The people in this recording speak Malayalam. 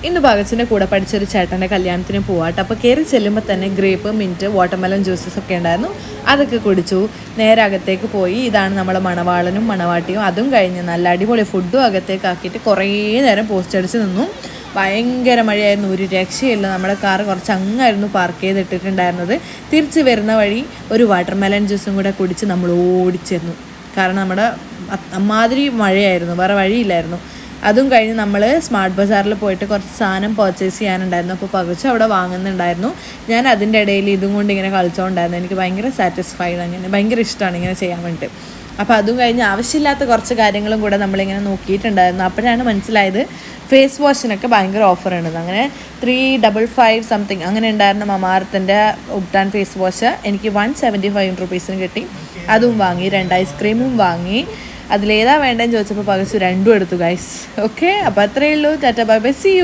ഇന്ന് പകച്ചിൻ്റെ കൂടെ പഠിച്ചൊരു ചേട്ടൻ്റെ കല്യാണത്തിന് പോവാട്ടോ. അപ്പോൾ കയറി ചെല്ലുമ്പോൾ തന്നെ ഗ്രേപ്പ്, മിൻറ്റ്, വാട്ടർമെലൺ ജ്യൂസസ് ഒക്കെ ഉണ്ടായിരുന്നു. അതൊക്കെ കുടിച്ചു. നേരെ അകത്തേക്ക് പോയി. ഇതാണ് നമ്മുടെ മണവാളനും മണവാട്ടിയും. അതും കഴിഞ്ഞ് നല്ല അടിപൊളി ഫുഡും അകത്തേക്ക് ആക്കിയിട്ട് കുറേ നേരം പോസ്റ്റ് അടിച്ച് നിന്നു. ഭയങ്കര മഴയായിരുന്നു, ഒരു രക്ഷയില്ല. നമ്മുടെ കാർ കുറച്ച് അങ്ങായിരുന്നു പാർക്ക് ചെയ്തിട്ടിട്ടുണ്ടായിരുന്നത്. തിരിച്ച് വരുന്ന വഴി ഒരു വാട്ടർമെലൺ ജ്യൂസും കൂടെ കുടിച്ച് നമ്മൾ ഓടിച്ചിരുന്നു. കാരണം നമ്മുടെ അമ്മാതിരി മഴയായിരുന്നു, വേറെ വഴിയില്ലായിരുന്നു. അതും കഴിഞ്ഞ് നമ്മൾ സ്മാർട്ട് ബസാറിൽ പോയിട്ട് കുറച്ച് സാധനം പർച്ചേസ് ചെയ്യാനുണ്ടായിരുന്നു. അപ്പോൾ പകച്ച് അവിടെ വാങ്ങുന്നുണ്ടായിരുന്നു. ഞാൻ അതിൻ്റെ ഇടയിൽ ഇതും കൊണ്ട് ഇങ്ങനെ കളിച്ചുകൊണ്ടായിരുന്നു. എനിക്ക് ഭയങ്കര സാറ്റിസ്ഫൈഡ്, അങ്ങനെ ഭയങ്കര ഇഷ്ടമാണ് ഇങ്ങനെ ചെയ്യാൻ വേണ്ടിയിട്ട്. അപ്പോൾ അതും കഴിഞ്ഞ് ആവശ്യമില്ലാത്ത കുറച്ച് കാര്യങ്ങളും കൂടെ നമ്മളിങ്ങനെ നോക്കിയിട്ടുണ്ടായിരുന്നു. അപ്പോഴാണ് മനസ്സിലായത് ഫേസ് വാഷിനൊക്കെ ഭയങ്കര ഓഫർ ഉണ്ട്. അങ്ങനെ 355 സംതിങ് അങ്ങനെ ഉണ്ടായിരുന്ന മമാർത്തിൻ്റെ ഉബ്ടാൻ ഫേസ് വാഷ് എനിക്ക് 175 റുപ്പീസിന് കിട്ടി. അതും വാങ്ങി. 2 ഐസ്ക്രീമും വാങ്ങി. അതിലേതാ വേണ്ടതെന്ന് ചോദിച്ചപ്പോൾ പകച്ചു രണ്ടും എടുത്തു ഗൈസ്. ഓക്കെ, അപ്പോൾ അത്രയേ ഉള്ളൂ. Tata bye bye, see U.